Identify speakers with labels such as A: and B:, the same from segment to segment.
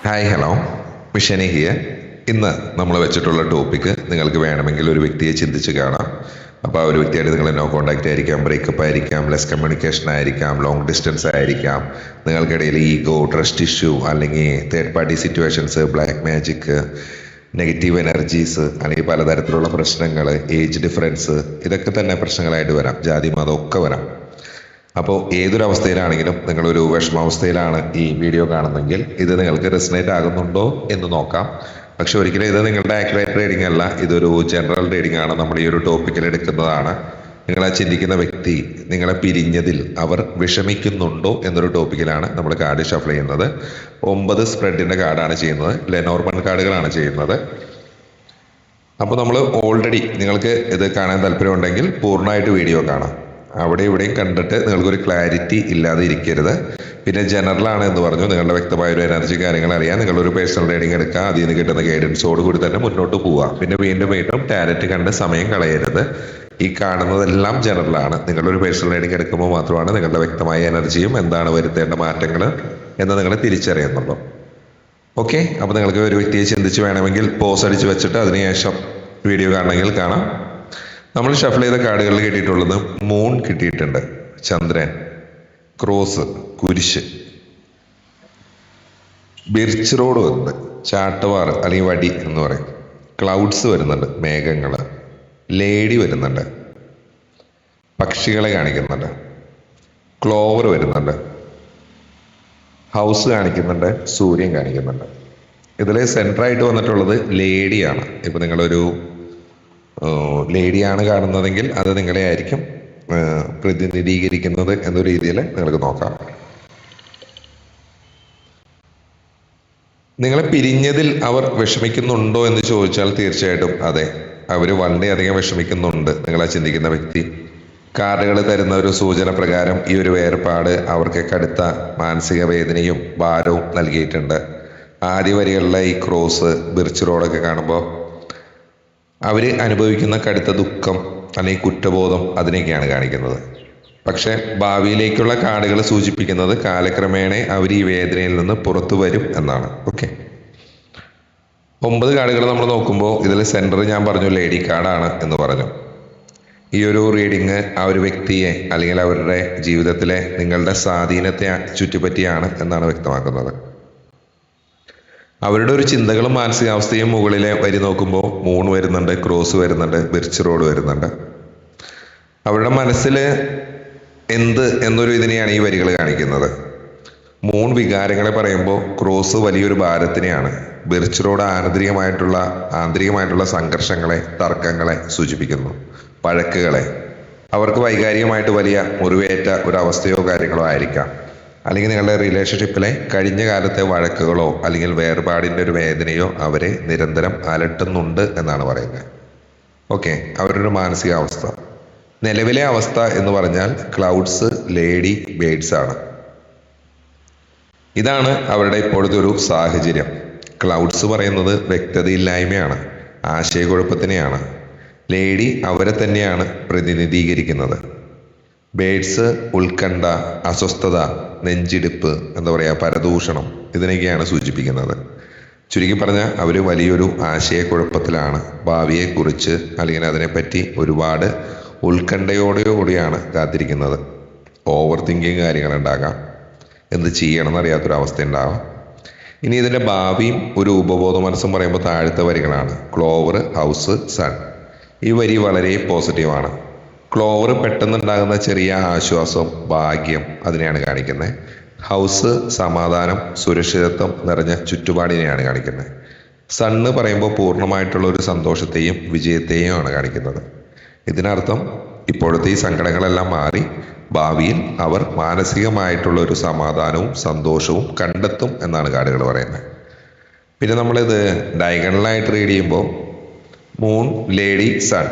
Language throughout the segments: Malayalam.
A: Hi hello മിഷനി here. ഇന്ന് നമ്മൾ വെച്ചിട്ടുള്ള ടോപ്പിക്ക് നിങ്ങൾക്ക് വേണമെങ്കിൽ ഒരു വ്യക്തിയെ ചിന്തിച്ച് കാണാം. അപ്പോൾ ആ ഒരു വ്യക്തിയായിട്ട് നിങ്ങൾ നോ കോൺടാക്റ്റ് ആയിരിക്കാം, ബ്രേക്കപ്പ് ആയിരിക്കാം, ലെസ് കമ്മ്യൂണിക്കേഷൻ ആയിരിക്കാം, ലോങ് ഡിസ്റ്റൻസ് ആയിരിക്കാം, നിങ്ങൾക്കിടയിൽ ഈഗോ, ട്രസ്റ്റ് ഇഷ്യൂ, അല്ലെങ്കിൽ third party situations, black magic, negative energies, അല്ലെങ്കിൽ പലതരത്തിലുള്ള പ്രശ്നങ്ങൾ, ഏജ് ഡിഫറൻസ്, ഇതൊക്കെ തന്നെ പ്രശ്നങ്ങളായിട്ട് വരാം. ജാതി മതം ഒക്കെ വരാം. അപ്പോൾ ഏതൊരവസ്ഥയിലാണെങ്കിലും നിങ്ങളൊരു വിഷമാവസ്ഥയിലാണ് ഈ വീഡിയോ കാണുന്നതെങ്കിൽ ഇത് നിങ്ങൾക്ക് റെസനേറ്റ് ആകുന്നുണ്ടോ എന്ന് നോക്കാം. പക്ഷെ ഒരിക്കലും ഇത് നിങ്ങളുടെ ആക്യുറേറ്റ് റീഡിംഗ് അല്ല, ഇതൊരു ജനറൽ റീഡിംഗ് ആണ്. നമ്മൾ ഈ ഒരു ടോപ്പിക്കിൽ എടുക്കുന്നതാണ്. നിങ്ങളെ ചിന്തിക്കുന്ന വ്യക്തി നിങ്ങളെ പിരിഞ്ഞതിൽ അവർ വിഷമിക്കുന്നുണ്ടോ എന്നൊരു ടോപ്പിക്കിലാണ് നമ്മൾ കാർഡ് ഷഫിൾ ചെയ്യുന്നത്. 9 സ്പ്രെഡിൻ്റെ കാർഡാണ് ചെയ്യുന്നത്, ലെനോർമൺ കാർഡുകളാണ് ചെയ്യുന്നത്. അപ്പോൾ നമ്മൾ ഓൾറെഡി നിങ്ങൾക്ക് ഇത് കാണാൻ താല്പര്യമുണ്ടെങ്കിൽ പൂർണ്ണമായിട്ട് വീഡിയോ കാണാം. അവിടെ ഇവിടെയും കണ്ടിട്ട് നിങ്ങൾക്കൊരു ക്ലാരിറ്റി ഇല്ലാതെ ഇരിക്കരുത്. പിന്നെ ജനറലാണ് എന്ന് പറഞ്ഞു, നിങ്ങളുടെ വ്യക്തമായ ഒരു എനർജി കാര്യങ്ങൾ അറിയാം. നിങ്ങളൊരു പേഴ്സണൽ റീഡിംഗ് എടുക്കുക, അതിൽ നിന്ന് കിട്ടുന്ന ഗൈഡൻസോട് കൂടി തന്നെ മുന്നോട്ട് പോവുക. പിന്നെ വീണ്ടും ടാരറ്റ് കണ്ട് സമയം കളയരുത്. ഈ കാണുന്നതെല്ലാം ജനറലാണ്. നിങ്ങളൊരു പേഴ്സണൽ റീഡിംഗ് എടുക്കുമ്പോൾ മാത്രമാണ് നിങ്ങളുടെ വ്യക്തമായ എനർജിയും എന്താണ് വരുത്തേണ്ട മാറ്റങ്ങൾ എന്ന് നിങ്ങൾ തിരിച്ചറിയുന്നുള്ളൂ. ഓക്കെ, അപ്പോൾ നിങ്ങൾക്ക് ഒരു വ്യക്തിയെ ചിന്തിച്ച് വേണമെങ്കിൽ പോസ് അടിച്ച് വെച്ചിട്ട് അതിനുശേഷം വീഡിയോ കാണണമെങ്കിൽ കാണാം. നമ്മൾ ഷഫിൾ ചെയ്ത കാർഡുകളിൽ കിട്ടിയിട്ടുള്ളത് മൂൺ കിട്ടിയിട്ടുണ്ട്, ചന്ദ്രൻ, ക്രോസ്, കുരിശ്, ബിർച്ച് റോഡ് വരുന്നുണ്ട്, ചാട്ടവാർ അല്ലെങ്കിൽ വടി എന്ന് പറയും, ക്ലൗഡ്സ് വരുന്നുണ്ട്, മേഘങ്ങൾ, ലേഡി വരുന്നുണ്ട്, പക്ഷികളെ കാണിക്കുന്നുണ്ട്, ക്ലോവർ വരുന്നുണ്ട്, ഹൗസ് കാണിക്കുന്നുണ്ട്, സൂര്യൻ കാണിക്കുന്നുണ്ട്. ഇതിൽ സെൻട്രായിട്ട് വന്നിട്ടുള്ളത് ലേഡിയാണ്. ഇപ്പം നിങ്ങളൊരു ലേഡിയാണ് കാണുന്നതെങ്കിൽ അത് നിങ്ങളെ ആയിരിക്കും പ്രതിനിധീകരിക്കുന്നത് എന്ന രീതിയിൽ നിങ്ങൾക്ക് നോക്കാം. നിങ്ങളെ പിരിഞ്ഞതിൽ അവർ വിഷമിക്കുന്നുണ്ടോ എന്ന് ചോദിച്ചാൽ തീർച്ചയായിട്ടും അതെ, അവർ വളരെയധികം വിഷമിക്കുന്നുണ്ട്. നിങ്ങളെ ചിന്തിക്കുന്ന വ്യക്തി കാർഡുകൾ തരുന്ന ഒരു സൂചന പ്രകാരം ഈ ഒരു വേർപാട് അവർക്ക് കടുത്ത മാനസിക വേദനയും ഭാരവും നൽകിയിട്ടുണ്ട്. ആദ്യ വരികളിലെ ഈ ക്രോസ്, ബിർച്ച് റോഡൊക്കെ കാണുമ്പോൾ അവർ അനുഭവിക്കുന്ന കടുത്ത ദുഃഖം അല്ലെങ്കിൽ കുറ്റബോധം അതിനെയൊക്കെയാണ് കാണിക്കുന്നത്. പക്ഷെ ഭാവിയിലേക്കുള്ള കാർഡുകൾ സൂചിപ്പിക്കുന്നത് കാലക്രമേണ അവർ ഈ വേദനയിൽ നിന്ന് പുറത്തു വരും എന്നാണ്. ഓക്കെ, 9 കാർഡുകൾ നമ്മൾ നോക്കുമ്പോൾ ഇതിൽ സെൻറ്റർ ഞാൻ പറഞ്ഞു ലേഡി കാർഡാണ് എന്ന് പറഞ്ഞു. ഈ ഒരു റീഡിങ് ആ ഒരു വ്യക്തിയെ അല്ലെങ്കിൽ അവരുടെ ജീവിതത്തിലെ നിങ്ങളുടെ സ്വാധീനത്തെ ചുറ്റിപ്പറ്റിയാണ് എന്നാണ് വ്യക്തമാക്കുന്നത്. അവരുടെ ഒരു ചിന്തകളും മാനസികാവസ്ഥയും മുകളിലെ വരി നോക്കുമ്പോൾ മൂൺ വരുന്നുണ്ട്, ക്രോസ് വരുന്നുണ്ട്, ബിർച്ച് റോഡ് വരുന്നുണ്ട്. അവരുടെ മനസ്സിൽ എന്ത് എന്നൊരു ഇതിനെയാണ് ഈ വരികൾ കാണിക്കുന്നത്. മൂൺ വികാരങ്ങളെ പറയുമ്പോൾ ക്രോസ് വലിയൊരു ഭാരത്തിനെയാണ്, ബിർച്ച് റോഡ് ആന്തരികമായിട്ടുള്ള സംഘർഷങ്ങളെ, തർക്കങ്ങളെ സൂചിപ്പിക്കുന്നു, വഴക്കുകളെ. അവർക്ക് വൈകാരികമായിട്ട് വലിയ മുറിവേറ്റ ഒരു അവസ്ഥയോ കാര്യങ്ങളോ ആയിരിക്കാം. അല്ലെങ്കിൽ നിങ്ങളുടെ റിലേഷൻഷിപ്പിലെ കഴിഞ്ഞ കാലത്തെ വഴക്കുകളോ അല്ലെങ്കിൽ വേർപാടിൻ്റെ ഒരു വേദനയോ അവരെ നിരന്തരം അലട്ടുന്നുണ്ട് എന്നാണ് പറയുന്നത്. ഓക്കെ, അവരുടെ ഒരു മാനസികാവസ്ഥ, നിലവിലെ അവസ്ഥ എന്ന് പറഞ്ഞാൽ ക്ലൗഡ്സ്, ലേഡി, ബേഡ്സ് ആണ്. ഇതാണ് അവരുടെ ഇപ്പോഴത്തെ ഒരു സാഹചര്യം. ക്ലൗഡ്സ് പറയുന്നത് വ്യക്തതയില്ലായ്മയാണ്, ആശയക്കുഴപ്പത്തിനെയാണ്. ലേഡി അവരെ തന്നെയാണ് പ്രതിനിധീകരിക്കുന്നത്. ബേഡ്സ് ഉത്കണ്ഠ, അസ്വസ്ഥത, നെഞ്ചിടിപ്പ്, എന്താ പറയുക, പരദൂഷണം, ഇതിനൊക്കെയാണ് സൂചിപ്പിക്കുന്നത്. ചുരുക്കി പറഞ്ഞാൽ അവർ വലിയൊരു ആശയക്കുഴപ്പത്തിലാണ്. ഭാവിയെക്കുറിച്ച് അല്ലെങ്കിൽ അതിനെപ്പറ്റി ഒരുപാട് ഉത്കണ്ഠയോടുകൂടിയാണ് കാത്തിരിക്കുന്നത്. ഓവർ തിങ്കിങ് കാര്യങ്ങളുണ്ടാകാം, എന്ത് ചെയ്യണമെന്ന് അറിയാത്തൊരവസ്ഥ ഉണ്ടാവാം. ഇനി ഇതിൻ്റെ ഭാവിയും ഒരു ഉപബോധ മനസ്സും പറയുമ്പോൾ താഴത്തെ വരികളാണ് ക്ലോവർ, ഹൗസ്, സൺ. ഈ വരി വളരെ പോസിറ്റീവാണ്. ക്ലോവർ പെട്ടെന്നുണ്ടാകുന്ന ചെറിയ ആശ്വാസം, ഭാഗ്യം, അതിനെയാണ് കാണിക്കുന്നത്. ഹൗസ് സമാധാനം, സുരക്ഷിതത്വം നിറഞ്ഞ ചുറ്റുപാടിനെയാണ് കാണിക്കുന്നത്. സണ്ണ് പറയുമ്പോൾ പൂർണ്ണമായിട്ടുള്ള ഒരു സന്തോഷത്തെയും വിജയത്തെയും ആണ് കാണിക്കുന്നത്. ഇതിനർത്ഥം ഇപ്പോഴത്തെ ഈ സങ്കടങ്ങളെല്ലാം മാറി ഭാവിയിൽ അവർ മാനസികമായിട്ടുള്ള ഒരു സമാധാനവും സന്തോഷവും കണ്ടെത്തും എന്നാണ് കാർഡുകൾ പറയുന്നത്. പിന്നെ നമ്മളിത് ഡയഗണലായിട്ട് റീഡ് ചെയ്യുമ്പോൾ മൂൺ, ലേഡി, സൺ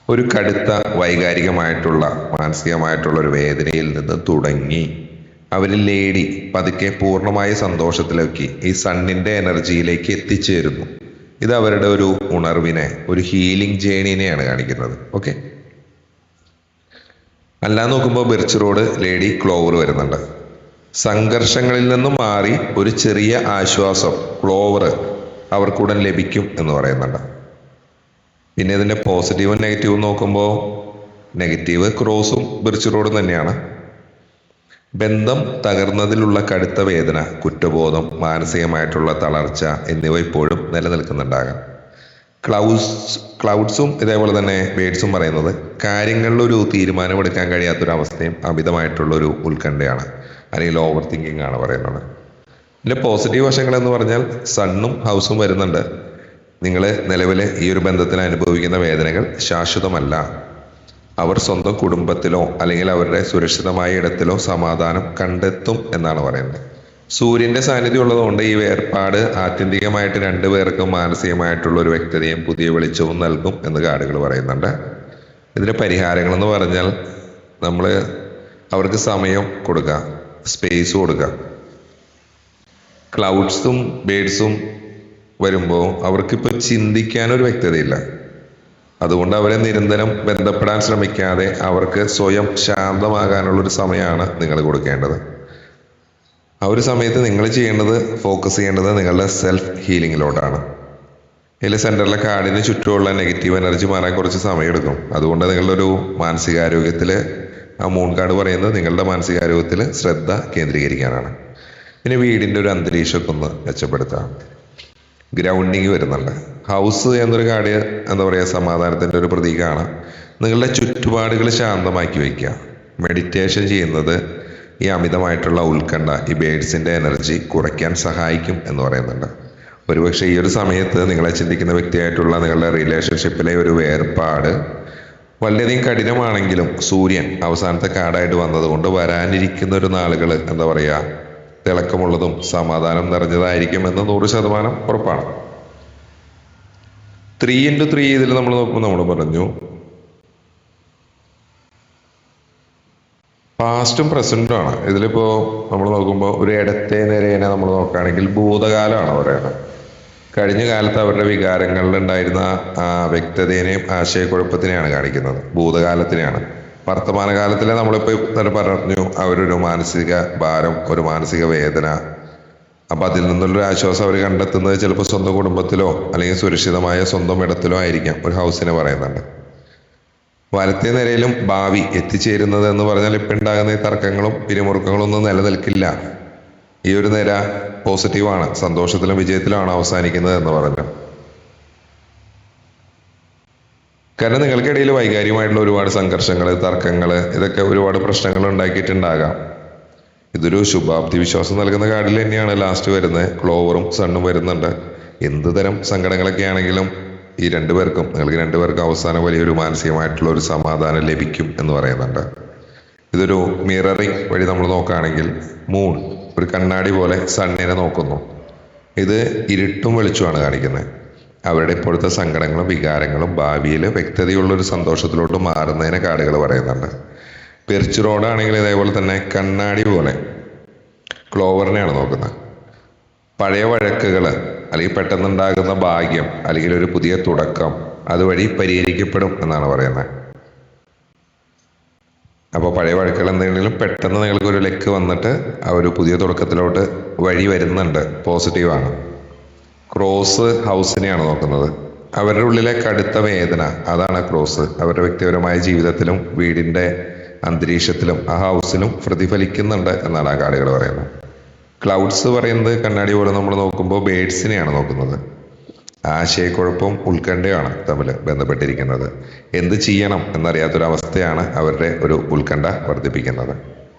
A: ഒരു കടുത്ത വൈകാരികമായിട്ടുള്ള മാനസികമായിട്ടുള്ള ഒരു വേദനയിൽ നിന്ന് തുടങ്ങി അവർ ലേഡി പതുക്കെ പൂർണ്ണമായ സന്തോഷത്തിലേക്ക് ഈ സണ്ണിൻ്റെ എനർജിയിലേക്ക് എത്തിച്ചേരുന്നു. ഇത് അവരുടെ ഒരു ഉണർവിനെ, ഒരു ഹീലിംഗ് ജേണിനെയാണ് കാണിക്കുന്നത്. ഓക്കെ, അല്ലാതെ നോക്കുമ്പോൾ ബിർച്ച് റോഡ്, ലേഡി, ക്ലോവർ വരുന്നുണ്ട്. സംഘർഷങ്ങളിൽ നിന്നും മാറി ഒരു ചെറിയ ആശ്വാസം ക്ലോവർ അവർക്കുടൻ ലഭിക്കും എന്ന് പറയുന്നുണ്ട്. പിന്നെ ഇതിൻ്റെ പോസിറ്റീവും നെഗറ്റീവും നോക്കുമ്പോൾ നെഗറ്റീവ് ക്രോസും ബിർച്ച് റോഡും തന്നെയാണ്. ബന്ധം തകർന്നതിലുള്ള കടുത്ത വേദന, കുറ്റബോധം, മാനസികമായിട്ടുള്ള തളർച്ച എന്നിവ ഇപ്പോഴും നിലനിൽക്കുന്നുണ്ടാകാം. ക്ലൗഡ്സും ഇതേപോലെ തന്നെ ബേഡ്സും പറയുന്നത് കാര്യങ്ങളിലൊരു തീരുമാനമെടുക്കാൻ കഴിയാത്തൊരവസ്ഥയും അമിതമായിട്ടുള്ളൊരു ഉത്കണ്ഠയാണ്, അല്ലെങ്കിൽ ഓവർ തിങ്കിങ് ആണ് പറയുന്നത്. ഇതിൻ്റെ പോസിറ്റീവ് വശങ്ങൾ എന്ന് പറഞ്ഞാൽ സണ്ണും ഹൗസും വരുന്നുണ്ട്. നിങ്ങൾ നിലവിൽ ഈ ഒരു ബന്ധത്തിൽ അനുഭവിക്കുന്ന വേദനകൾ ശാശ്വതമല്ല. അവർ സ്വന്തം കുടുംബത്തിലോ അല്ലെങ്കിൽ അവരുടെ സുരക്ഷിതമായ ഇടത്തിലോ സമാധാനം കണ്ടെത്തും എന്നാണ് പറയുന്നത്. സൂര്യന്റെ സാന്നിധ്യം ഉള്ളതുകൊണ്ട് ഈ വേർപാട് ആത്യന്തികമായിട്ട് രണ്ടുപേർക്കും മാനസികമായിട്ടുള്ള ഒരു വ്യക്തതയും പുതിയ വെളിച്ചവും നൽകും എന്ന് കാർഡുകൾ പറയുന്നുണ്ട്. ഇതിന് പരിഹാരങ്ങൾ എന്ന് പറഞ്ഞാൽ നമ്മൾ അവർക്ക് സമയം കൊടുക്കുക, സ്പേസ് കൊടുക്കുക. ക്ലൗഡ്സും ബേഡ്സും വരുമ്പോൾ അവർക്കിപ്പോൾ ചിന്തിക്കാനൊരു വ്യക്തതയില്ല. അതുകൊണ്ട് അവരെ നിരന്തരം ബന്ധപ്പെടാൻ ശ്രമിക്കാതെ അവർക്ക് സ്വയം ശാന്തമാകാനുള്ളൊരു സമയമാണ് നിങ്ങൾ കൊടുക്കേണ്ടത്. ആ ഒരു സമയത്ത് നിങ്ങൾ ചെയ്യേണ്ടത്, ഫോക്കസ് ചെയ്യേണ്ടത് നിങ്ങളുടെ സെൽഫ് ഹീലിങ്ങിലോട്ടാണ്. ഇതിൽ സെൻറ്ററിലെ കാർഡിന് ചുറ്റുമുള്ള നെഗറ്റീവ് എനർജി മാറാൻ കുറച്ച് സമയമെടുക്കും. അതുകൊണ്ട് നിങ്ങളുടെ ഒരു മാനസികാരോഗ്യത്തിൽ, ആ മൂൺ കാർഡ് പറയുന്നത് നിങ്ങളുടെ മാനസികാരോഗ്യത്തിൽ ശ്രദ്ധ കേന്ദ്രീകരിക്കാനാണ്. പിന്നെ വീടിൻ്റെ ഒരു അന്തരീക്ഷമൊക്കെ ഒന്ന് മെച്ചപ്പെടുത്താം. ഗ്രൗണ്ടിങ് വരുന്നുണ്ട്. ഹൗസ് എന്നൊരു കാർഡ് എന്താ പറയുക, സമാധാനത്തിൻ്റെ ഒരു പ്രതീകമാണ്. നിങ്ങളുടെ ചുറ്റുപാടുകൾ ശാന്തമാക്കി വയ്ക്കുക. മെഡിറ്റേഷൻ ചെയ്യുന്നത് ഈ അമിതമായിട്ടുള്ള ഉത്കണ്ഠ, ഈ ബേഡ്സിൻ്റെ എനർജി കുറയ്ക്കാൻ സഹായിക്കും എന്ന് പറയുന്നുണ്ട്. ഒരുപക്ഷെ ഈ ഒരു സമയത്ത് നിങ്ങളെ ചിന്തിക്കുന്ന വ്യക്തിയായിട്ടുള്ള നിങ്ങളുടെ റിലേഷൻഷിപ്പിലെ ഒരു വേർപാട് വളരെയധികം കഠിനമാണെങ്കിലും സൂര്യൻ അവസാനത്തെ കാർഡായിട്ട് വന്നതുകൊണ്ട് വരാനിരിക്കുന്ന ഒരു നാളുകൾ എന്താ പറയുക, തിളക്കമുള്ളതും സമാധാനം നിറഞ്ഞതായിരിക്കും എന്ന് 100% ഉറപ്പാണ്. 3x3 ഇതിൽ നമ്മൾ നോക്കുമ്പോൾ നമ്മൾ പറഞ്ഞു പാസ്റ്റും പ്രസന്റും ആണ്. ഇതിലിപ്പോൾ നമ്മൾ നോക്കുമ്പോൾ ഒരു ഇടത്തെ നിരേനെ നമ്മൾ നോക്കുകയാണെങ്കിൽ ഭൂതകാലമാണ് പറയുന്നത്. കഴിഞ്ഞ കാലത്ത് അവരുടെ വികാരങ്ങളിൽ ഉണ്ടായിരുന്ന ആ വ്യക്തതേനെയും ആശയക്കുഴപ്പത്തിനെയാണ് കാണിക്കുന്നത്, ഭൂതകാലത്തിനെയാണ്. വർത്തമാനകാലത്തിലെ നമ്മളിപ്പോൾ പറഞ്ഞു അവരൊരു മാനസിക ഭാരം, ഒരു മാനസിക വേദന. അപ്പം അതിൽ നിന്നുള്ളൊരു ആശ്വാസം അവർ കണ്ടെത്തുന്നത് ചിലപ്പോൾ സ്വന്തം കുടുംബത്തിലോ അല്ലെങ്കിൽ സുരക്ഷിതമായ സ്വന്തം ഇടത്തിലോ ആയിരിക്കാം. ഒരു ഹൗസിനെ പറയുന്നുണ്ട്. വലത്തെ നിരയിലും ഭാവി എത്തിച്ചേരുന്നത് എന്ന് പറഞ്ഞാൽ ഇപ്പം ഉണ്ടാകുന്ന ഈ തർക്കങ്ങളും പിരിമുറുക്കങ്ങളും ഒന്നും നിലനിൽക്കില്ല. ഈ ഒരു നിര പോസിറ്റീവാണ്, സന്തോഷത്തിലും വിജയത്തിലുമാണ് അവസാനിക്കുന്നത് എന്ന് പറഞ്ഞു. കാരണം നിങ്ങൾക്കിടയിൽ വൈകാരികമായിട്ടുള്ള ഒരുപാട് സംഘർഷങ്ങൾ, തർക്കങ്ങൾ, ഇതൊക്കെ ഒരുപാട് പ്രശ്നങ്ങൾ ഉണ്ടാക്കിയിട്ടുണ്ടാകാം. ഇതൊരു ശുഭാപ്തി വിശ്വാസം നൽകുന്ന കാർഡിൽ തന്നെയാണ് ലാസ്റ്റ് വരുന്നത്. ക്ലോവറും സണ്ണും വരുന്നുണ്ട്. എന്ത് തരം സങ്കടങ്ങളൊക്കെ ആണെങ്കിലും ഈ നിങ്ങൾക്ക് രണ്ടുപേർക്കും അവസാനം വലിയൊരു മാനസികമായിട്ടുള്ള ഒരു സമാധാനം ലഭിക്കും എന്ന് പറയുന്നുണ്ട്. ഇതൊരു മിററിങ് വഴി നമ്മൾ നോക്കുകയാണെങ്കിൽ മൂൺ ഒരു കണ്ണാടി പോലെ സണ്ണിനെ നോക്കുന്നു. ഇത് ഇരുട്ടും വെളിച്ചമാണ് കാണിക്കുന്നത്. അവരുടെ ഇപ്പോഴത്തെ സങ്കടങ്ങളും വികാരങ്ങളും ഭാവിയിൽ വ്യക്തതയുള്ളൊരു സന്തോഷത്തിലോട്ട് മാറുന്നതിനെ കാർഡുകൾ പറയുന്നുണ്ട്. പെർച്ച് റോഡാണെങ്കിൽ ഇതേപോലെ തന്നെ കണ്ണാടി പോലെ ക്ലോവറിനെയാണ് നോക്കുന്നത്. പഴയ വഴക്കുകൾ അല്ലെങ്കിൽ പെട്ടെന്നുണ്ടാകുന്ന ഭാഗ്യം അല്ലെങ്കിൽ ഒരു പുതിയ തുടക്കം അതുവഴി പരിഹരിക്കപ്പെടും എന്നാണ് പറയുന്നത്. അപ്പോൾ പഴയ വഴക്കുകൾ എന്തെങ്കിലും പെട്ടെന്ന് നിങ്ങൾക്കൊരു ലക്ക് വന്നിട്ട് ആ ഒരു പുതിയ തുടക്കത്തിലോട്ട് വഴി വരുന്നുണ്ട്, പോസിറ്റീവാണ്. ക്രോസ് ഹൗസിനെയാണ് നോക്കുന്നത്. അവരുടെ ഉള്ളിലെ കടുത്ത വേദന, അതാണ് ക്രോസ്. അവരുടെ വ്യക്തിപരമായ ജീവിതത്തിലും വീടിൻ്റെ അന്തരീക്ഷത്തിലും ആ ഹൗസിലും പ്രതിഫലിക്കുന്നുണ്ട് എന്നാണ് ആ കാർഡുകൾ പറയുന്നത്. ക്ലൗഡ്സ് പറയുന്നത് കണ്ണാടി പോലെ നമ്മൾ നോക്കുമ്പോൾ ബേഡ്സിനെയാണ് നോക്കുന്നത്. ആശയക്കുഴപ്പവും ഉത്കണ്ഠയാണ് തമ്മിൽ ബന്ധപ്പെട്ടിരിക്കുന്നത്. എന്ത് ചെയ്യണം എന്നറിയാത്തൊരവസ്ഥയാണ് അവരുടെ ഒരു ഉത്കണ്ഠ വർദ്ധിപ്പിക്കുന്നത്.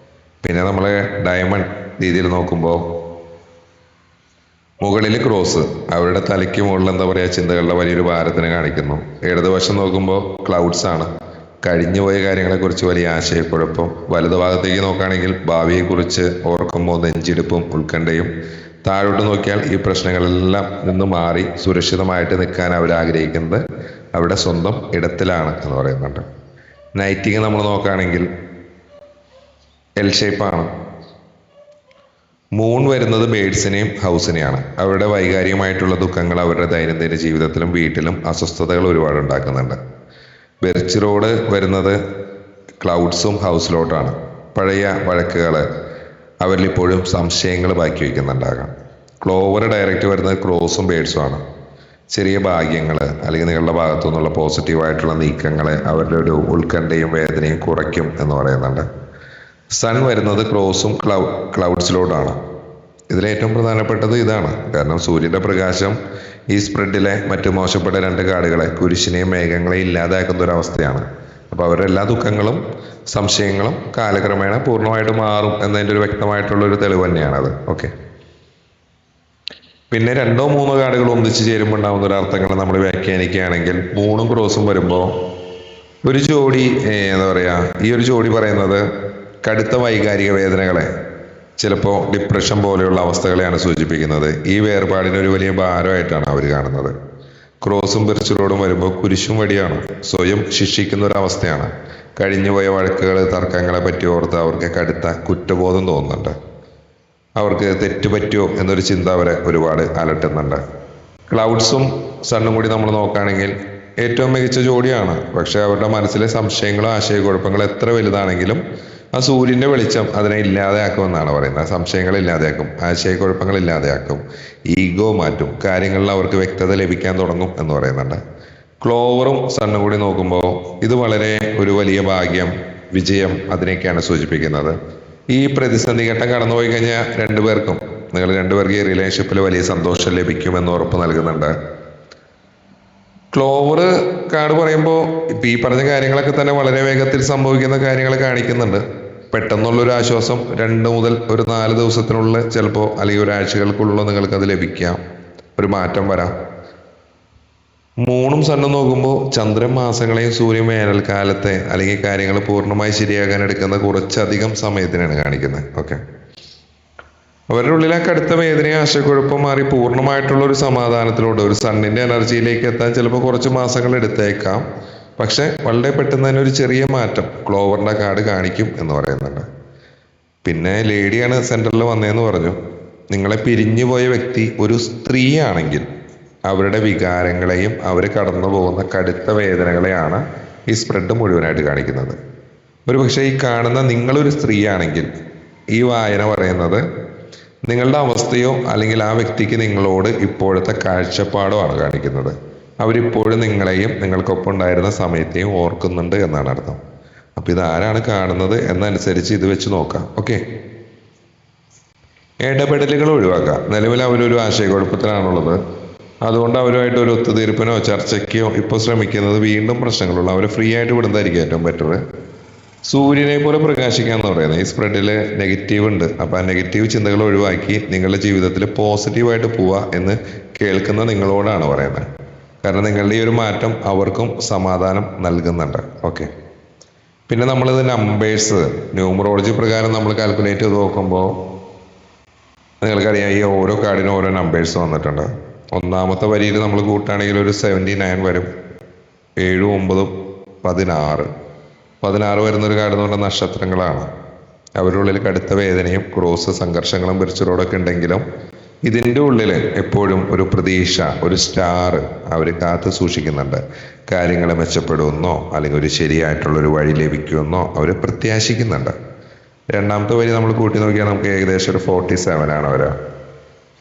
A: പിന്നെ നമ്മൾ ഡയമണ്ട് രീതിയിൽ നോക്കുമ്പോൾ മുകളിൽ ക്രോസ് അവരുടെ തലയ്ക്ക് മുകളിൽ എന്താ പറയുക, ചിന്തകളുടെ വലിയൊരു ഭാരത്തിനെ കാണിക്കുന്നു. ഇടതുവശം നോക്കുമ്പോൾ ക്ലൗഡ്സ് ആണ്, കഴിഞ്ഞുപോയ കാര്യങ്ങളെക്കുറിച്ച് വലിയ ആശയക്കുഴപ്പം. വലതുഭാഗത്തേക്ക് നോക്കുകയാണെങ്കിൽ ഭാവിയെക്കുറിച്ച് ഓർക്കുമ്പോൾ നെഞ്ചിടിപ്പും ഉത്കണ്ഠയും. താഴോട്ട് നോക്കിയാൽ ഈ പ്രശ്നങ്ങളെല്ലാം നിന്ന് മാറി സുരക്ഷിതമായിട്ട് നിൽക്കാൻ അവർ ആഗ്രഹിക്കുന്നത് അവരുടെ സ്വന്തം ഇടത്തിലാണ് എന്ന് പറയുന്നുണ്ട്. നൈറ്റിങ് നമ്മൾ നോക്കുകയാണെങ്കിൽ എൽ ഷേപ്പാണ്. മൂൺ വരുന്നത് ബേഡ്സിനെയും ഹൗസിനെയാണ്. അവരുടെ വൈകാരികമായിട്ടുള്ള ദുഃഖങ്ങൾ അവരുടെ ദൈനംദിന ജീവിതത്തിലും വീട്ടിലും അസ്വസ്ഥതകൾ ഒരുപാട് ഉണ്ടാക്കുന്നുണ്ട്. ബെർച്ച് റോഡ് വരുന്നത് ക്ലൗഡ്സും ഹൗസിലോട്ടാണ്. പഴയ വഴക്കുകൾ, അവരിൽ ഇപ്പോഴും സംശയങ്ങൾ ബാക്കി വയ്ക്കുന്നുണ്ടാകാം. ക്ലോവർ ഡയറക്റ്റ് വരുന്നത് ക്രോസും ബേഡ്സും ആണ്. ചെറിയ ഭാഗ്യങ്ങൾ അല്ലെങ്കിൽ നിങ്ങളുടെ ഭാഗത്തു നിന്നുള്ള പോസിറ്റീവായിട്ടുള്ള നീക്കങ്ങളെ അവരുടെ ഒരു ഉത്കണ്ഠയും വേദനയും കുറയ്ക്കും എന്ന് പറയുന്നുണ്ട്. സൺ വരുന്നത് ക്രോസും ക്ലൗഡ്സിലോട്ടാണ്. ഇതിലേറ്റവും പ്രധാനപ്പെട്ടത് ഇതാണ്. കാരണം സൂര്യൻ്റെ പ്രകാശം ഈ സ്പ്രെഡിലെ മറ്റു മോശപ്പെട്ട 2 കാർഡുകളെ, കുരിശിനെയും മേഘങ്ങളെയും ഇല്ലാതാക്കുന്ന ഒരവസ്ഥയാണ്. അപ്പോൾ അവരുടെ എല്ലാ ദുഃഖങ്ങളും സംശയങ്ങളും കാലക്രമേണ പൂർണ്ണമായിട്ട് മാറും എന്നതിൻ്റെ ഒരു വ്യക്തമായിട്ടുള്ള ഒരു തെളിവ് തന്നെയാണത്. ഓക്കെ, പിന്നെ 2 3 കാർഡുകൾ ഒന്നിച്ച് ചേരുമ്പോൾ ഉണ്ടാകുന്ന ഒരു അർത്ഥങ്ങൾ നമ്മൾ വ്യാഖ്യാനിക്കുകയാണെങ്കിൽ 3 ക്രോസും വരുമ്പോൾ ഒരു ജോഡി എന്താ പറയുക, ഈ ഒരു ജോഡി പറയുന്നത് കടുത്ത വൈകാരിക വേദനകളെ, ചിലപ്പോൾ ഡിപ്രഷൻ പോലെയുള്ള അവസ്ഥകളെയാണ് സൂചിപ്പിക്കുന്നത്. ഈ വേർപാടിന് ഒരു വലിയ ഭാരമായിട്ടാണ് അവർ കാണുന്നത്. ക്രോസും ബിർച്ചിലോടും വരുമ്പോൾ കുരിശും വടിയാണ്. സ്വയം ശിക്ഷിക്കുന്ന ഒരവസ്ഥയാണ്. കഴിഞ്ഞുപോയ വഴക്കുകൾ, തർക്കങ്ങളെ പറ്റി ഓർത്ത് അവർക്ക് കടുത്ത കുറ്റബോധം തോന്നുന്നുണ്ട്. അവർക്ക് തെറ്റ് പറ്റുമോ എന്നൊരു ചിന്ത അവരെ ഒരുപാട് അലട്ടുന്നുണ്ട്. ക്ലൗഡ്സും സണ്ണും കൂടി നമ്മൾ നോക്കുകയാണെങ്കിൽ ഏറ്റവും മികച്ച ജോഡിയാണ്. പക്ഷെ അവരുടെ മനസ്സിലെ സംശയങ്ങളോ ആശയക്കുഴപ്പങ്ങളോ എത്ര വലുതാണെങ്കിലും ആ സൂര്യൻ്റെ വെളിച്ചം അതിനെ ഇല്ലാതെയാക്കുമെന്നാണ് പറയുന്നത്. സംശയങ്ങൾ ഇല്ലാതെയാക്കും, ആശയക്കുഴപ്പങ്ങൾ ഇല്ലാതെയാക്കും, ഈഗോ മാറ്റും, കാര്യങ്ങളിൽ അവർക്ക് വ്യക്തത ലഭിക്കാൻ തുടങ്ങും എന്ന് പറയുന്നുണ്ട്. ക്ലോവറും സണ്ണും കൂടി നോക്കുമ്പോൾ ഇത് വളരെ ഒരു വലിയ ഭാഗ്യം, വിജയം, അതിനെയൊക്കെയാണ് സൂചിപ്പിക്കുന്നത്. ഈ പ്രതിസന്ധി ഘട്ടം കടന്നുപോയി കഴിഞ്ഞാൽ നിങ്ങൾ രണ്ടുപേർക്ക് ഈ റിലേഷൻഷിപ്പിൽ വലിയ സന്തോഷം ലഭിക്കുമെന്ന് ഉറപ്പ് നൽകുന്നുണ്ട്. ക്ലോവർ കാർഡ് പറയുമ്പോൾ ഇപ്പം ഈ പറഞ്ഞ കാര്യങ്ങളൊക്കെ തന്നെ വളരെ വേഗത്തിൽ സംഭവിക്കുന്ന കാര്യങ്ങൾ കാണിക്കുന്നുണ്ട്. പെട്ടെന്നുള്ളൊരു ആശ്വാസം 2 മുതൽ ഒരു 4 ദിവസത്തിനുള്ളിൽ ചിലപ്പോൾ, അല്ലെങ്കിൽ ഒരാഴ്ചകൾക്കുള്ളിൽ നിങ്ങൾക്കത് ലഭിക്കാം. ഒരു മാറ്റം വരാം. 3ഉം സണ്ണും നോക്കുമ്പോൾ ചന്ദ്രൻ മാസങ്ങളെയും സൂര്യൻ വേനൽക്കാലത്തെ അല്ലെങ്കിൽ കാര്യങ്ങൾ പൂർണ്ണമായി ശരിയാകാൻ എടുക്കുന്ന കുറച്ചധികം സമയത്തിനാണ് കാണിക്കുന്നത്. ഓക്കെ, അവരുടെ ഉള്ളിലെ കടുത്ത വേദനയും ആശയക്കുഴപ്പം മാറി പൂർണ്ണമായിട്ടുള്ള ഒരു സമാധാനത്തിലൂടെ ഒരു സണ്ണിന്റെ എനർജിയിലേക്ക് എത്താൻ ചിലപ്പോൾ കുറച്ച് മാസങ്ങൾ എടുത്തേക്കാം. പക്ഷെ വളരെ പെട്ടെന്ന് തന്നെ ഒരു ചെറിയ മാറ്റം ക്ലോവറിന്റെ കാർഡ് കാണിക്കും എന്ന് പറയുന്നുണ്ട്. പിന്നെ ലേഡിയാണ് സെന്ററിൽ വന്നതെന്ന് പറഞ്ഞു. നിങ്ങളെ പിരിഞ്ഞുപോയ വ്യക്തി ഒരു സ്ത്രീയാണെങ്കിൽ അവരുടെ വികാരങ്ങളെയും അവർ കടന്നു പോകുന്ന കടുത്ത വേദനകളെയാണ് ഈ സ്പ്രെഡ് മുഴുവനായിട്ട് കാണിക്കുന്നത്. ഒരു പക്ഷേ ഈ കാണുന്ന നിങ്ങളൊരു സ്ത്രീയാണെങ്കിൽ ഈ വായന പറയുന്നത് നിങ്ങളുടെ അവസ്ഥയോ അല്ലെങ്കിൽ ആ വ്യക്തിക്ക് നിങ്ങളോട് ഇപ്പോഴത്തെ കാഴ്ചപ്പാടോ ആണ് കാണിക്കുന്നത്. അവരിപ്പോഴും നിങ്ങളെയും നിങ്ങൾക്കൊപ്പം ഉണ്ടായിരുന്ന സമയത്തെയും ഓർക്കുന്നുണ്ട് എന്നാണ് അർത്ഥം. അപ്പം ഇതാരാണ് കാണുന്നത് എന്നനുസരിച്ച് ഇത് വെച്ച് നോക്കാം. ഓക്കെ, ഇടപെടലുകൾ ഒഴിവാക്കാം. നിലവിൽ അവരൊരു ആശയക്കുഴപ്പത്തിലാണുള്ളത്. അതുകൊണ്ട് അവരുമായിട്ട് ഒരു ഒത്തുതീർപ്പിനോ ചർച്ചയ്ക്കോ ഇപ്പോൾ ശ്രമിക്കുന്നത് വീണ്ടും പ്രശ്നങ്ങളുള്ള അവരെ ഫ്രീ ആയിട്ട് വിടുന്നതായിരിക്കും ഏറ്റവും ബെറ്റർ. സൂര്യനെ പോലെ പ്രകാശിക്കാന്ന് പറയുന്നത് ഈ സ്പ്രെഡിൽ നെഗറ്റീവ് ഉണ്ട്. അപ്പം ആ നെഗറ്റീവ് ചിന്തകൾ ഒഴിവാക്കി നിങ്ങളുടെ ജീവിതത്തിൽ പോസിറ്റീവായിട്ട് പോവുക എന്ന് കേൾക്കുന്ന നിങ്ങളോടാണ് പറയുന്നത്. കാരണം നിങ്ങളുടെ ഈ ഒരു മാറ്റം അവർക്കും സമാധാനം നൽകുന്നുണ്ട്. ഓക്കെ, പിന്നെ നമ്മളിത് നമ്പേഴ്സ് ന്യൂമറോളജി പ്രകാരം നമ്മൾ കാൽക്കുലേറ്റ് ചെയ്ത് നോക്കുമ്പോൾ നിങ്ങൾക്കറിയാം ഈ ഓരോ കാർഡിനും ഓരോ നമ്പേഴ്സ് വന്നിട്ടുണ്ട്. ഒന്നാമത്തെ വരിയിൽ നമ്മൾ കൂട്ടുകയാണെങ്കിൽ ഒരു 79 വരും. 7, 9, 16 വരുന്നൊരു കാർഡ് എന്ന് പറഞ്ഞാൽ നക്ഷത്രങ്ങളാണ്. അവരുടെ ഉള്ളിൽ കടുത്ത വേദനയും ക്രോസ് സംഘർഷങ്ങളും ബിർച്ചിലോടൊക്കെ ഉണ്ടെങ്കിലും ഇതിൻ്റെ ഉള്ളിൽ എപ്പോഴും ഒരു പ്രതീക്ഷ, ഒരു സ്റ്റാർ അവർ കാത്തു സൂക്ഷിക്കുന്നുണ്ട്. കാര്യങ്ങൾ മെച്ചപ്പെടുമെന്നോ അല്ലെങ്കിൽ ഒരു ശരിയായിട്ടുള്ളൊരു വഴി ലഭിക്കുമെന്നോ അവർ പ്രത്യാശിക്കുന്നുണ്ട്. രണ്ടാമത്തെ വരി നമ്മൾ കൂട്ടി നോക്കിയാൽ നമുക്ക് ഏകദേശം ഒരു 47 ആണ് വരിക.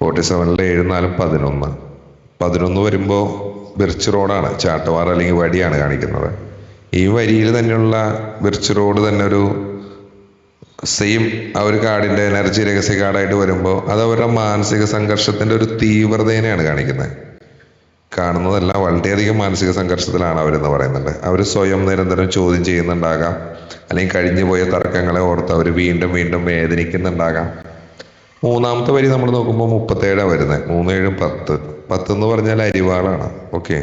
A: 47 7 4 11 വരുമ്പോൾ ബിർച്ച് റോഡാണ്, ചാട്ടവാർ അല്ലെങ്കിൽ വടിയാണ് കാണിക്കുന്നത്. ഈ വരിയിൽ തന്നെയുള്ള ബിർച്ച് റോഡ് തന്നെ ഒരു സെയിം ആ ഒരു കാർഡിൻ്റെ എനർജി രഹസ്യ കാർഡായിട്ട് വരുമ്പോൾ അത് അവരുടെ മാനസിക സംഘർഷത്തിൻ്റെ ഒരു തീവ്രതേനെയാണ് കാണിക്കുന്നത്. കാണുന്നതല്ല, വളരെയധികം മാനസിക സംഘർഷത്തിലാണ് അവരെന്ന് പറയുന്നുണ്ട്. അവർ സ്വയം നിരന്തരം ചോദ്യം ചെയ്യുന്നുണ്ടാകാം, അല്ലെങ്കിൽ കഴിഞ്ഞുപോയ തർക്കങ്ങളെ ഓർത്ത് അവർ വീണ്ടും വീണ്ടും വേദനിക്കുന്നുണ്ടാകാം. മൂന്നാമത്തെ വരി നമ്മൾ നോക്കുമ്പോൾ 37 വരുന്നത്. 3, 7, 10 എന്ന് പറഞ്ഞാൽ അരിവാളാണ്. ഓക്കെ,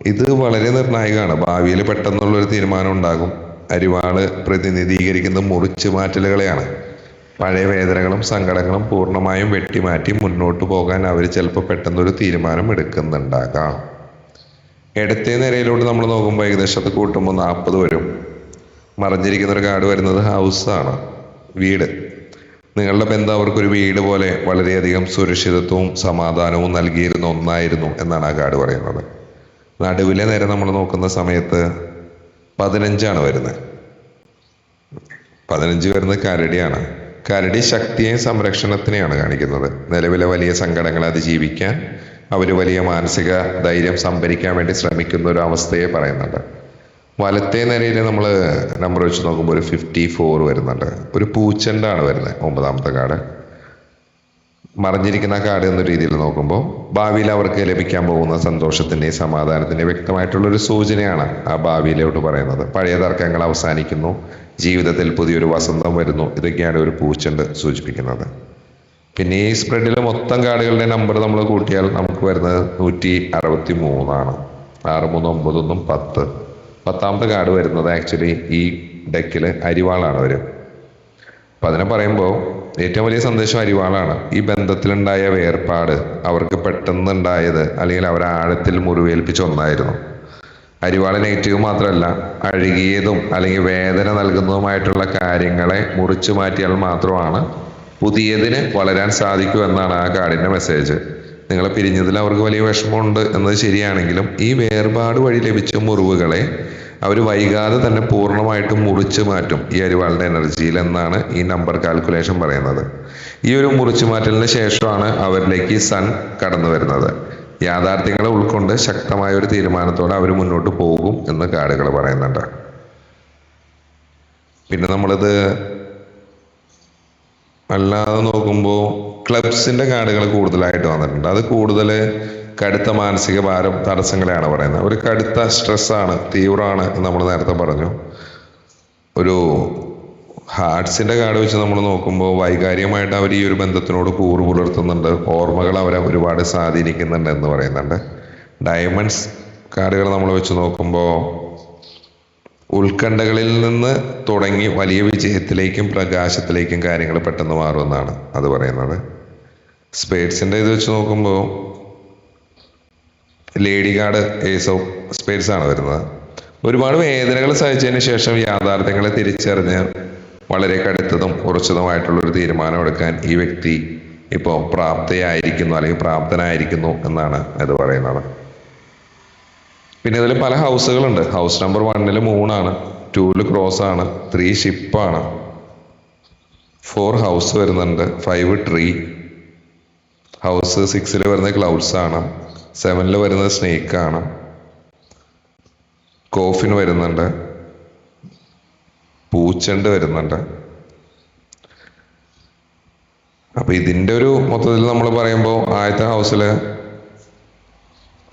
A: ഇത് വളരെ നിർണായകമാണ്. ഭാവിയിൽ പെട്ടെന്നുള്ളൊരു തീരുമാനം ഉണ്ടാകും. അരിവാള് പ്രതിനിധീകരിക്കുന്നത് മുറിച്ചു മാറ്റലുകളെയാണ്. പഴയ വേദനകളും സങ്കടങ്ങളും പൂർണ്ണമായും വെട്ടിമാറ്റി മുന്നോട്ട് പോകാൻ അവർ ചിലപ്പോൾ പെട്ടെന്നൊരു തീരുമാനം എടുക്കുന്നുണ്ടാകാം. ഇടത്തെ നിരയിലോട്ട് നമ്മൾ നോക്കുമ്പോൾ ഏകദേശം അത് കൂട്ടുമ്പോൾ 40 വരും. മറിഞ്ഞിരിക്കുന്ന ഒരു കാർഡ് വരുന്നത് ഹൗസാണ്, വീട്. നിങ്ങളുടെ ബന്ധം അവർക്കൊരു വീട് പോലെ വളരെയധികം സുരക്ഷിതത്വവും സമാധാനവും നൽകിയിരുന്ന ഒന്നായിരുന്നു എന്നാണ് ആ കാർഡ് പറയുന്നത്. നടുവിലെ നേരെ നമ്മൾ നോക്കുന്ന സമയത്ത് 15 വരുന്നത്. 15 വരുന്നത് കരടിയാണ്. കരടി ശക്തിയെയും സംരക്ഷണത്തിനെയാണ് കാണിക്കുന്നത്. നിലവിലെ വലിയ സങ്കടങ്ങളെ അതിജീവിക്കാൻ അവർ വലിയ മാനസിക ധൈര്യം സംഭരിക്കാൻ വേണ്ടി ശ്രമിക്കുന്ന ഒരു അവസ്ഥയെ പറയുന്നുണ്ട്. വലത്തേ നിരയിൽ നമ്മൾ നമ്പർ വെച്ച് നോക്കുമ്പോൾ ഒരു 54 വരുന്നുണ്ട്. ഒരു പൂച്ചെണ്ടാണ് വരുന്നത് 9ാമത്തെ കാർഡ്. മറിഞ്ഞിരിക്കുന്ന കാർഡ് എന്ന രീതിയിൽ നോക്കുമ്പോൾ ഭാവിയിൽ അവർക്ക് ലഭിക്കാൻ പോകുന്ന സന്തോഷത്തിൻ്റെയും സമാധാനത്തിൻ്റെയും വ്യക്തമായിട്ടുള്ളൊരു സൂചനയാണ് ആ ഭാവിയിലോട്ട് പറയുന്നത്. പഴയ തർക്കങ്ങൾ അവസാനിക്കുന്നു, ജീവിതത്തിൽ പുതിയൊരു വസന്തം വരുന്നു. ഇതൊക്കെയാണ് ഒരു പൂച്ചെണ്ട് സൂചിപ്പിക്കുന്നത്. പിന്നെ ഈ സ്പ്രെഡിൽ മൊത്തം കാർഡുകളുടെ നമ്പർ നമ്മൾ കൂട്ടിയാൽ നമുക്ക് വരുന്നത് 163 6 3 9 1 10. 10ാമത്തെ കാർഡ് വരുന്നത് ആക്ച്വലി ഈ ഡെക്കിൽ അരിവാളാണ് വരും. അപ്പം അതിനെ പറയുമ്പോൾ ഏറ്റവും വലിയ സന്ദേശം അരിവാളാണ്. ഈ ബന്ധത്തിലുണ്ടായ വേർപാട് അവർക്ക് പെട്ടെന്നുണ്ടായത് അല്ലെങ്കിൽ അവരെ ആഴത്തിൽ മുറിവേൽപ്പിച്ച ഒന്നായിരുന്നു. അരിവാള് നെഗറ്റീവ് മാത്രമല്ല, അഴുകിയതും അല്ലെങ്കിൽ വേദന നൽകുന്നതുമായിട്ടുള്ള കാര്യങ്ങളെ മുറിച്ചു മാറ്റിയാൽ മാത്രമാണ് പുതിയതിന് വളരാൻ സാധിക്കൂ എന്നാണ് ആ കാർഡിൻ്റെ മെസ്സേജ്. നിങ്ങളെ പിരിഞ്ഞതിൽ അവർക്ക് വലിയ വിഷമമുണ്ട് എന്നത് ശരിയാണെങ്കിലും ഈ വേർപാട് വഴി ലഭിച്ച മുറിവുകളെ അവർ വൈകാതെ തന്നെ പൂർണ്ണമായിട്ടും മുറിച്ചു മാറ്റും ഈ അരിവാളിൻ്റെ എനർജിയിൽ എന്നാണ് ഈ നമ്പർ കാൽക്കുലേഷൻ പറയുന്നത്. ഈ ഒരു മുറിച്ചു മാറ്റലിന് ശേഷമാണ് അവരിലേക്ക് സൺ കടന്നു വരുന്നത്. യാഥാർത്ഥ്യങ്ങളെ ഉൾക്കൊണ്ട് ശക്തമായ ഒരു തീരുമാനത്തോടെ അവർ മുന്നോട്ട് പോകും എന്ന് കാർഡുകൾ പറയുന്നുണ്ട്. പിന്നെ നമ്മളിത് അല്ലാതെ നോക്കുമ്പോൾ ക്ലബ്സിൻ്റെ കാർഡുകൾ കൂടുതലായിട്ട് വന്നിട്ടുണ്ട്. അത് കൂടുതൽ കടുത്ത മാനസിക ഭാരം തടസ്സങ്ങളെയാണ് പറയുന്നത്. ഒരു കടുത്ത സ്ട്രെസ്സാണ്, തീവ്രമാണ് എന്ന് നമ്മൾ നേരത്തെ പറഞ്ഞു. ഒരു ഹാർട്സിൻ്റെ കാർഡ് വെച്ച് നമ്മൾ നോക്കുമ്പോൾ വൈകാരികമായിട്ട് അവർ ഈ ഒരു ബന്ധത്തിനോട് കൂറ് പുലർത്തുന്നുണ്ട്, ഓർമ്മകൾ അവരെ ഒരുപാട് സ്വാധീനിക്കുന്നുണ്ട് എന്ന് പറയുന്നുണ്ട്. ഡയമണ്ട്സ് കാർഡുകൾ നമ്മൾ വെച്ച് നോക്കുമ്പോൾ ഉത്കണ്ഠകളിൽ നിന്ന് തുടങ്ങി വലിയ വിജയത്തിലേക്കും പ്രകാശത്തിലേക്കും കാര്യങ്ങൾ പെട്ടെന്ന് മാറുമെന്നാണ് അത് പറയുന്നത്. സ്പേഡ്സിൻ്റെ ഇത് വെച്ച് നോക്കുമ്പോൾ lady card ace of spades ആണ് വരുന്നത്. ഒരുപാട് വേദനകൾ സഹിച്ചതിന് ശേഷം യാഥാർത്ഥ്യങ്ങളെ തിരിച്ചറിഞ്ഞ് വളരെ കടുത്തതും ഉറച്ചതുമായിട്ടുള്ളൊരു തീരുമാനം എടുക്കാൻ ഈ വ്യക്തി ഇപ്പോൾ പ്രാപ്തയായിരിക്കുന്നു അല്ലെങ്കിൽ പ്രാപ്തനായിരിക്കുന്നു എന്നാണ് അത് പറയുന്നത്. പിന്നെ ഇതിൽ പല ഹൗസുകളുണ്ട്. ഹൗസ് നമ്പർ 1 3 2 ക്രോസ് ആണ്, 3 ഷിപ്പാണ്, 4 ഹൗസ് വരുന്നുണ്ട്, 5 ട്രീ, ഹൗസ് 6 വരുന്നത് ക്ലൗഡ്സ് ആണ്, 7 വരുന്നത് സ്നേക്ക് ആണ്, കോഫിൻ വരുന്നുണ്ട്, പൂച്ചെണ്ട് വരുന്നുണ്ട്. അപ്പൊ ഇതിന്റെ ഒരു മൊത്തത്തിൽ നമ്മൾ പറയുമ്പോൾ ആദ്യത്തെ ഹൗസിൽ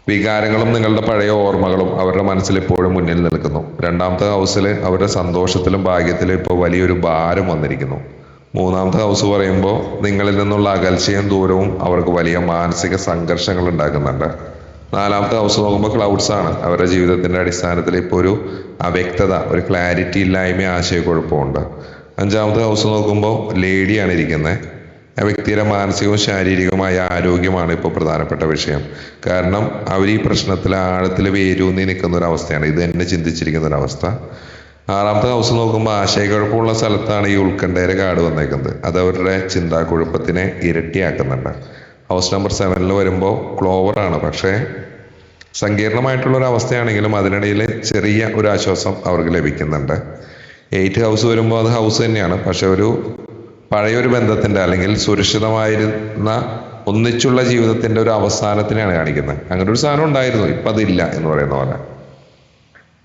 A: വികാരങ്ങളും നിങ്ങളുടെ പഴയ ഓർമ്മകളും അവരുടെ മനസ്സിൽ എപ്പോഴും മുന്നിൽ നിൽക്കുന്നു. 2ാമത്തെ ഹൗസിൽ അവരുടെ സന്തോഷത്തിലും ഭാഗ്യത്തിലും ഇപ്പോൾ വലിയൊരു ഭാരം വന്നിരിക്കുന്നു. 3ാമത്തെ ഹൗസ് പറയുമ്പോൾ നിങ്ങളിൽ നിന്നുള്ള അകൽച്ചയും ദൂരവും അവർക്ക് വലിയ മാനസിക സംഘർഷങ്ങൾ ഉണ്ടാക്കുന്നുണ്ട്. 4ാമത്തെ ഹൗസ് നോക്കുമ്പോൾ ക്ലൗഡ്സ് ആണ്. അവരുടെ ജീവിതത്തിന്റെ അടിസ്ഥാനത്തിൽ ഇപ്പോൾ ഒരു അവ്യക്തത, ഒരു ക്ലാരിറ്റി ഇല്ലായ്മ, ആശയക്കുഴപ്പമുണ്ട്. 5ാമത്തെ ഹൗസ് നോക്കുമ്പോൾ ലേഡിയാണ് ഇരിക്കുന്നത്. ആ വ്യക്തിയുടെ മാനസികവും ശാരീരികവുമായ ആരോഗ്യമാണ് ഇപ്പോൾ പ്രധാനപ്പെട്ട വിഷയം. കാരണം അവർ ഈ പ്രശ്നത്തിൽ ആഴത്തിൽ വേരൂന്നി നിൽക്കുന്ന ഒരു അവസ്ഥയാണ്. ഇത് തന്നെ ചിന്തിച്ചിരിക്കുന്ന ഒരവസ്ഥ. 6ാമത്തെ ഹൗസ് നോക്കുമ്പോൾ ആശയക്കുഴപ്പമുള്ള സ്ഥലത്താണ് ഈ ഉത്കണ്ഠയുടെ കാർഡ് വന്നേക്കുന്നത്. അത് അവരുടെ ചിന്താക്കുഴപ്പത്തിനെ ഇരട്ടിയാക്കുന്നുണ്ട്. ഹൗസ് നമ്പർ 7 വരുമ്പോൾ ക്ലോവർ ആണ്. പക്ഷേ സങ്കീർണമായിട്ടുള്ളൊരു അവസ്ഥയാണെങ്കിലും അതിനിടയിൽ ചെറിയ ഒരു ആശ്വാസം അവർക്ക് ലഭിക്കുന്നുണ്ട്. 8 ഹൗസ് വരുമ്പോൾ അത് ഹൗസ് തന്നെയാണ്. പക്ഷെ ഒരു പഴയൊരു ബന്ധത്തിന്റെ അല്ലെങ്കിൽ സുരക്ഷിതമായിരുന്ന ഒന്നിച്ചുള്ള ജീവിതത്തിന്റെ ഒരു അവസാനത്തിനെയാണ് കാണിക്കുന്നത്. അങ്ങനെ ഒരു സാധനം ഉണ്ടായിരുന്നു, ഇപ്പം അതില്ല എന്ന് പറയുന്ന പോലെ.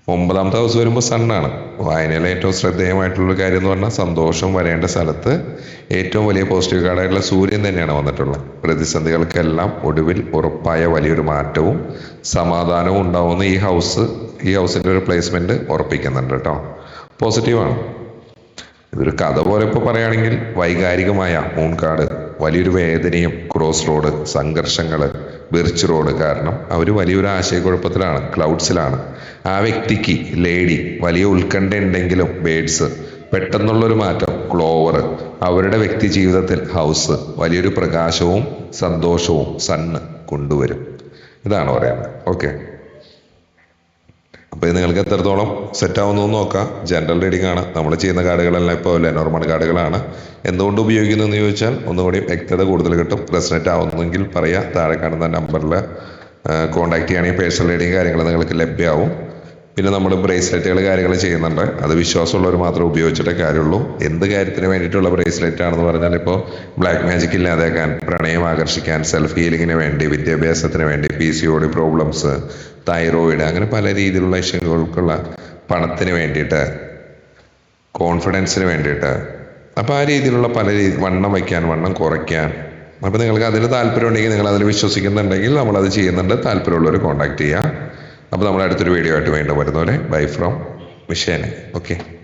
A: 9ാമത്തെ ഹൗസ് വരുമ്പോൾ സണ്ണാണ്. വായനയിലെ ഏറ്റവും ശ്രദ്ധേയമായിട്ടുള്ള കാര്യം എന്ന് പറഞ്ഞാൽ സന്തോഷം വരേണ്ട സ്ഥലത്ത് ഏറ്റവും വലിയ പോസിറ്റീവ് കാർഡായിട്ടുള്ള സൂര്യൻ തന്നെയാണ് വന്നിട്ടുള്ളത്. പ്രതിസന്ധികൾക്കെല്ലാം ഒടുവിൽ ഉറപ്പായ വലിയൊരു മാറ്റവും സമാധാനവും ഉണ്ടാവുന്ന ഈ ഹൗസിന്റെ ഒരു പ്ലേസ്മെന്റ് ഉറപ്പിക്കുന്നുണ്ട് കേട്ടോ. പോസിറ്റീവാണ്. ഇതൊരു കഥ പോലെ ഇപ്പോൾ പറയുകയാണെങ്കിൽ വൈകാരികമായ മൂൺ കാർഡ് വലിയൊരു വേദനയും ക്രോസ് റോഡ് സംഘർഷങ്ങൾ ബിർച്ച് റോഡ് കാരണം അവർ വലിയൊരു ആശയക്കുഴപ്പത്തിലാണ്, ക്ലൗഡ്സിലാണ്. ആ വ്യക്തിക്ക് ലേഡി വലിയ ഉത്കണ്ഠ ഉണ്ടെങ്കിലും ബേഡ്സ് പെട്ടെന്നുള്ളൊരു മാറ്റം ക്ലോവർ അവരുടെ വ്യക്തി ജീവിതത്തിൽ ഹൗസ് വലിയൊരു പ്രകാശവും സന്തോഷവും സണ്ണ് കൊണ്ടുവരും. ഇതാണ് പറയുന്നത്. ഓക്കെ, അപ്പോൾ ഇത് നിങ്ങൾക്ക് എത്രത്തോളം സെറ്റ് ആവുന്നു എന്ന് നോക്കാം. ജനറൽ റീഡിംഗ് ആണ്. നമ്മൾ ചെയ്യുന്ന കാർഡുകളെല്ലാം ഇപ്പോൾ ലെനോർമൺ കാർഡുകളാണ്. എന്തുകൊണ്ട് ഉപയോഗിക്കുന്നു എന്ന് ചോദിച്ചാൽ ഒന്നുകൂടി വ്യക്തത കൂടുതൽ കിട്ടും. റെസനേറ്റ് ആവുന്നെങ്കിൽ പറയുക. താഴെ കാണുന്ന നമ്പറിൽ കോൺടാക്ട് ചെയ്യുകയാണെങ്കിൽ പേഴ്സണൽ റീഡിംഗ് കാര്യങ്ങൾ നിങ്ങൾക്ക് ലഭ്യമാവും. പിന്നെ നമ്മൾ ബ്രേസ്ലെറ്റുകൾ കാര്യങ്ങൾ ചെയ്യുന്നുണ്ട്. അത് വിശ്വാസമുള്ളവർ മാത്രമേ ഉപയോഗിച്ചിട്ടേ കാര്യമുള്ളൂ. എന്ത് കാര്യത്തിന് വേണ്ടിയിട്ടുള്ള ബ്രേസ്ലെറ്റ് ആണെന്ന് പറഞ്ഞാൽ ഇപ്പോൾ ബ്ലാക്ക് മാജിക് ഇല്ലാതാക്കാൻ, പ്രണയം ആകർഷിക്കാൻ, സെൽഫ് ഹീലിങ്ങിന് വേണ്ടി, വിദ്യാഭ്യാസത്തിന് വേണ്ടി, PCOD പ്രോബ്ലംസ്, തൈറോയിഡ്, അങ്ങനെ പല രീതിയിലുള്ള ഇഷ്യൂകൾക്കുള്ള പണത്തിന് വേണ്ടിയിട്ട്, കോൺഫിഡൻസിന് വേണ്ടിയിട്ട്, അപ്പോൾ ആ രീതിയിലുള്ള പല വണ്ണം വയ്ക്കാൻ, വണ്ണം കുറയ്ക്കാൻ. അപ്പോൾ നിങ്ങൾക്ക് അതിന് താല്പര്യം ഉണ്ടെങ്കിൽ, നിങ്ങൾ അതിൽ വിശ്വസിക്കുന്നുണ്ടെങ്കിൽ നമ്മളത് ചെയ്യുന്നുണ്ട്. താല്പര്യമുള്ളവർ കോൺടാക്ട് ചെയ്യുക. അപ്പോൾ നമ്മൾ അടുത്തൊരു വീഡിയോ ആയിട്ട് വീണ്ടും വരുന്നവരെ ബൈ ഫ്രോം മിഷേനെ. ഓക്കെ.